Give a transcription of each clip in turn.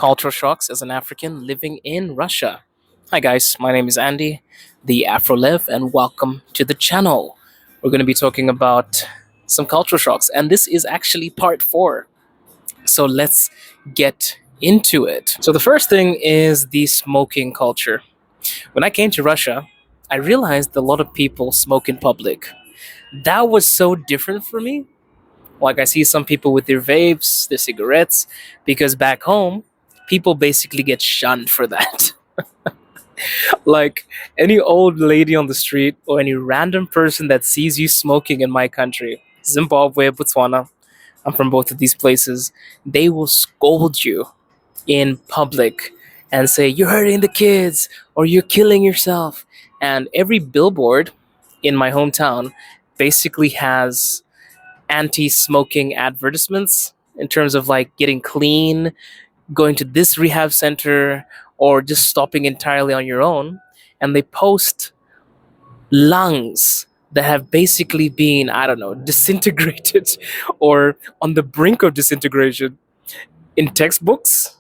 cultural shocks as an African living in Russia. Hi guys, my name is Andy, the Afrolev, and welcome to the channel. We're going to be talking about some cultural shocks, and this is actually part 4. So let's get into it. So the first thing is the smoking culture. When I came to Russia, I realized a lot of people smoke in public. That was so different for me. Like, I see some people with their vapes, their cigarettes, because back home, people basically get shunned for that. Like, any old lady on the street or any random person that sees you smoking in my country, Zimbabwe, Botswana, I'm from both of these places, they will scold you in public and say, "You're hurting the kids," or "You're killing yourself." And every billboard in my hometown basically has anti-smoking advertisements in terms of like getting clean, going to this rehab center, or just stopping entirely on your own. And they post lungs that have basically been, I don't know, disintegrated or on the brink of disintegration in textbooks,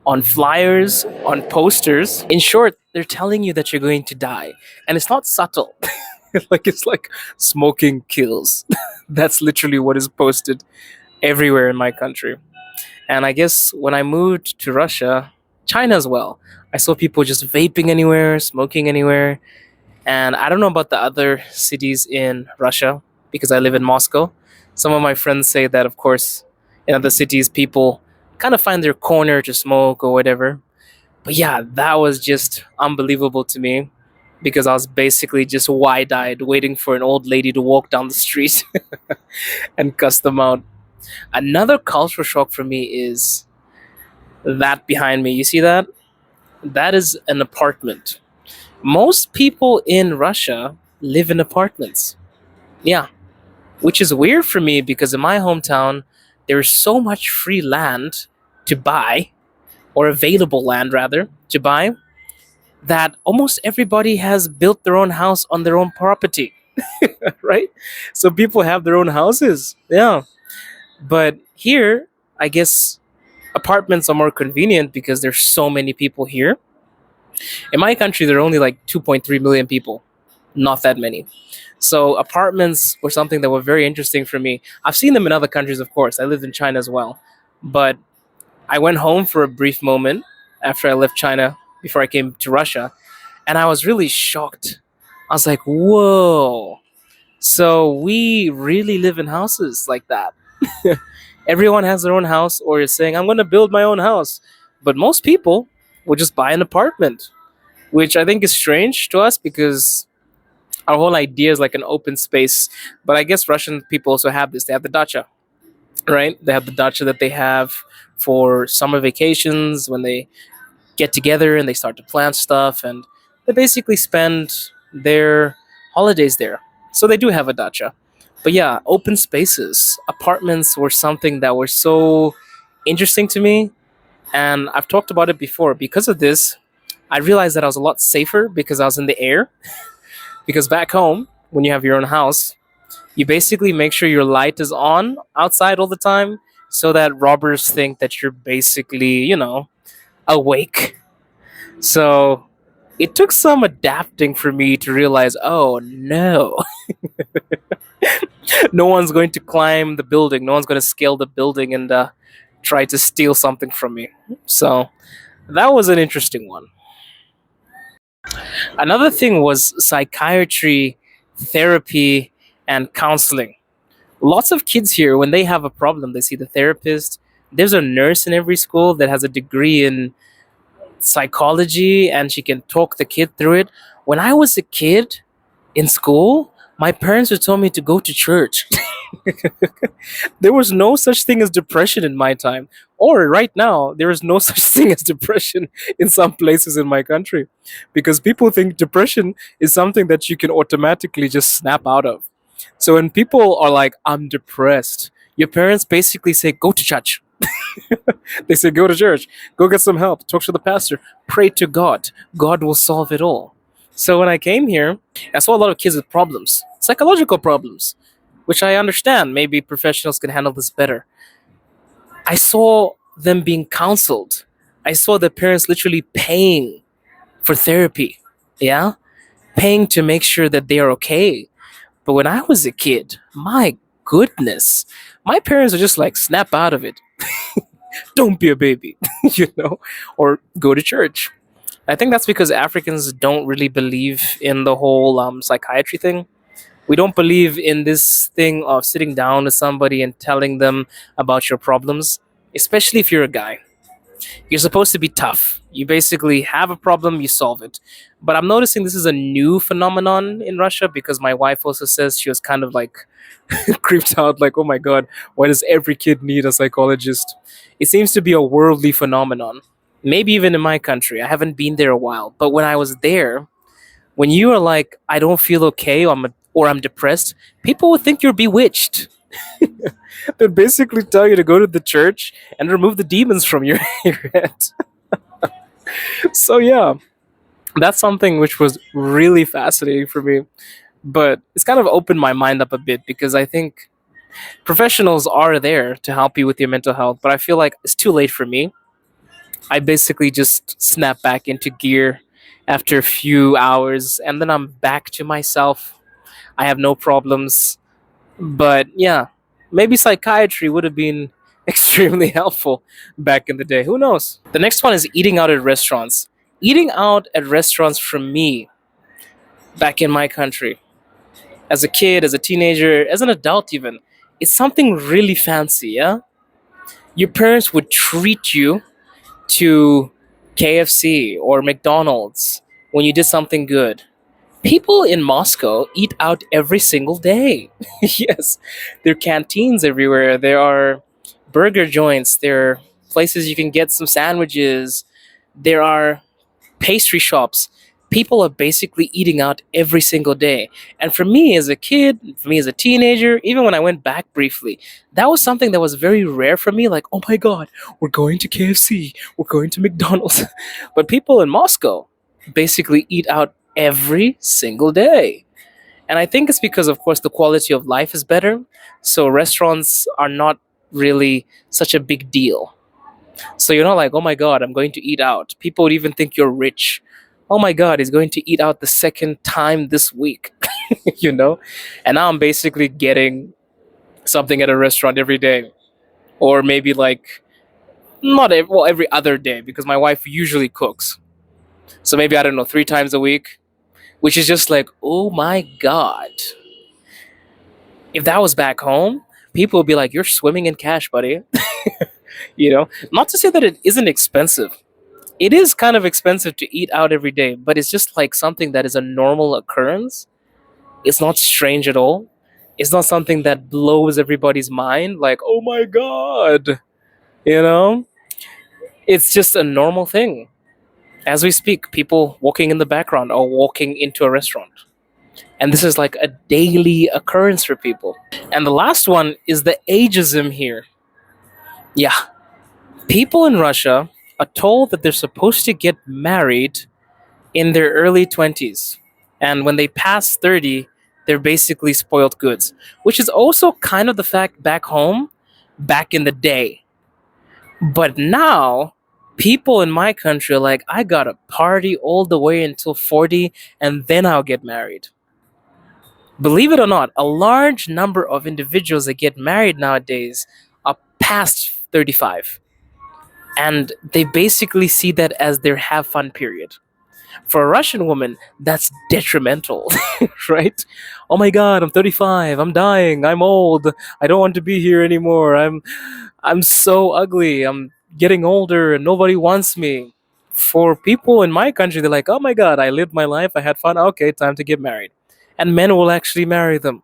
on flyers, on posters. In short, they're telling you that you're going to die. And it's not subtle. It's like smoking kills. That's literally what is posted everywhere in my country. And I guess when I moved to Russia, China as well, I saw people just vaping anywhere, smoking anywhere. And I don't know about the other cities in Russia because I live in Moscow. Some of my friends say that, of course, in other cities, people kind of find their corner to smoke or whatever. But yeah, that was just unbelievable to me because I was basically just wide-eyed waiting for an old lady to walk down the street and cuss them out. Another cultural shock for me is that behind me. You see that? That is an apartment. Most people in Russia live in apartments. Yeah, which is weird for me because in my hometown, there's so much free land to buy, or available land rather, to buy, that almost everybody has built their own house on their own property, right? So people have their own houses. Yeah. But here, I guess apartments are more convenient because there's so many people here. In my country, there are only like 2.3 million people, not that many. So apartments were something that were very interesting for me. I've seen them in other countries, of course. I lived in China as well. But I went home for a brief moment after I left China before I came to Russia, and I was really shocked. I was like, whoa. So we really live in houses like that. Everyone has their own house or is saying, "I'm going to build my own house." But most people will just buy an apartment, which I think is strange to us because our whole idea is like an open space. But I guess Russian people also have this. They have the dacha, right? They have the dacha that they have for summer vacations when they get together and they start to plant stuff, and they basically spend their holidays there. So they do have a dacha. But yeah, open spaces, apartments were something that were so interesting to me. And I've talked about it before. Because of this, I realized that I was a lot safer because I was in the air. Because back home, when you have your own house, you basically make sure your light is on outside all the time so that robbers think that you're basically, awake. So it took some adapting for me to realize, oh no, no one's going to climb the building. No one's going to scale the building and try to steal something from me. So that was an interesting one. Another thing was psychiatry, therapy, and counseling. Lots of kids here, when they have a problem, they see the therapist. There's a nurse in every school that has a degree in psychology and she can talk the kid through it. When I was a kid in school, my parents would tell me to go to church. There was no such thing as depression in my time. Or right now, there is no such thing as depression in some places in my country. Because people think depression is something that you can automatically just snap out of. So when people are like, "I'm depressed," your parents basically say, "Go to church." They say, "Go to church, go get some help, talk to the pastor, pray to God. God will solve it all." So when I came here, I saw a lot of kids with problems, psychological problems, which I understand. Maybe professionals can handle this better. I saw them being counseled I saw the parents literally paying for therapy. Yeah, paying to make sure that they are okay. But when I was a kid, my goodness, my parents were just like, snap out of it. Don't be a baby, or go to church. I think that's because Africans don't really believe in the whole psychiatry thing. We don't believe in this thing of sitting down with somebody and telling them about your problems, especially if you're a guy. You're supposed to be tough. You basically have a problem, you solve it. But I'm noticing this is a new phenomenon in Russia because my wife also says she was kind of like creeped out, like, oh my god, why does every kid need a psychologist? It seems to be a worldly phenomenon. Maybe even in my country. I haven't been there a while. But when I was there, when you are like, I don't feel okay, or I'm depressed, people would think you're bewitched. They'd basically tell you to go to the church and remove the demons from your, your head. So yeah, that's something which was really fascinating for me. But it's kind of opened my mind up a bit because I think professionals are there to help you with your mental health, but I feel like it's too late for me. I basically just snap back into gear after a few hours and then I'm back to myself. I have no problems. But yeah, maybe psychiatry would have been extremely helpful back in the day. Who knows? The next one is eating out at restaurants. Eating out at restaurants for me back in my country, as a kid, as a teenager, as an adult even, it's something really fancy, yeah? Your parents would treat you to KFC or McDonald's when you did something good. People in Moscow eat out every single day. Yes, there are canteens everywhere. There are burger joints. There are places you can get some sandwiches. There are pastry shops. People are basically eating out every single day. And for me as a kid, for me as a teenager, even when I went back briefly, that was something that was very rare for me. Like, oh my God, we're going to KFC, we're going to McDonald's. But people in Moscow basically eat out every single day. And I think it's because, of course, the quality of life is better. So restaurants are not really such a big deal. So you're not like, oh my God, I'm going to eat out. People would even think you're rich. Oh my God, he's going to eat out the second time this week, you know? And now I'm basically getting something at a restaurant every day. Or maybe like, not every, well, every other day because my wife usually cooks. So maybe, I don't know, 3 times a week, which is just like, oh my God. If that was back home, people would be like, you're swimming in cash, buddy. Not to say that it isn't expensive. It is kind of expensive to eat out every day, but it's just like something that is a normal occurrence. It's not strange at all. It's not something that blows everybody's mind, like, oh my God, you know? It's just a normal thing. As we speak, people walking in the background are walking into a restaurant. And this is like a daily occurrence for people. And the last one is the ageism here. Yeah, people in Russia are told that they're supposed to get married in their early 20s. And when they pass 30, they're basically spoiled goods, which is also kind of the fact back home, back in the day. But now, people in my country are like, I gotta party all the way until 40 and then I'll get married. Believe it or not, a large number of individuals that get married nowadays are past 35. And they basically see that as their have fun period. For a Russian woman, that's detrimental, right? Oh my God, I'm 35. I'm dying. I'm old. I don't want to be here anymore. I'm so ugly. I'm getting older and nobody wants me. For people in my country, they're like, oh my God, I lived my life. I had fun. Okay, time to get married. And men will actually marry them,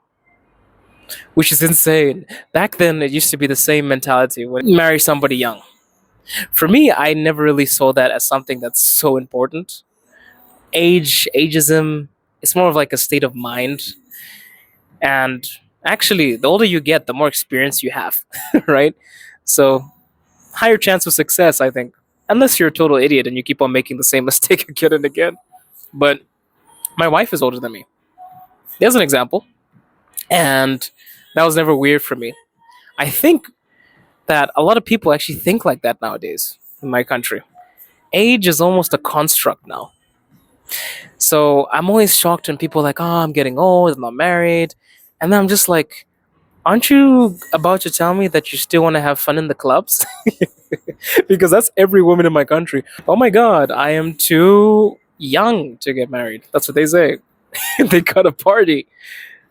which is insane. Back then, it used to be the same mentality when you marry somebody young. For me, I never really saw that as something that's so important. Ageism, it's more of like a state of mind. And actually, the older you get, the more experience you have, right? So, higher chance of success, I think. Unless you're a total idiot and you keep on making the same mistake again and again. But my wife is older than me. There's an example. And that was never weird for me. I think that a lot of people actually think like that nowadays in my country. age is almost a construct now. So I'm always shocked when people are like, oh, I'm getting old, I'm not married. And then I'm just like, aren't you about to tell me that you still want to have fun in the clubs? Because that's every woman in my country. Oh my God, I am too young to get married. That's what they say. They got a party.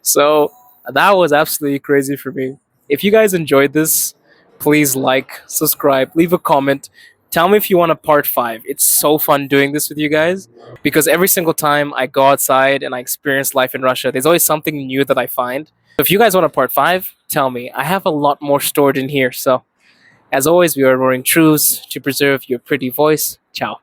So that was absolutely crazy for me. If you guys enjoyed this, please like, subscribe, leave a comment. Tell me if you want a part 5. It's so fun doing this with you guys because every single time I go outside and I experience life in Russia, there's always something new that I find. So if you guys want a part 5, tell me. I have a lot more stored in here. So as always, we are roaring truths to preserve your pretty voice. Ciao.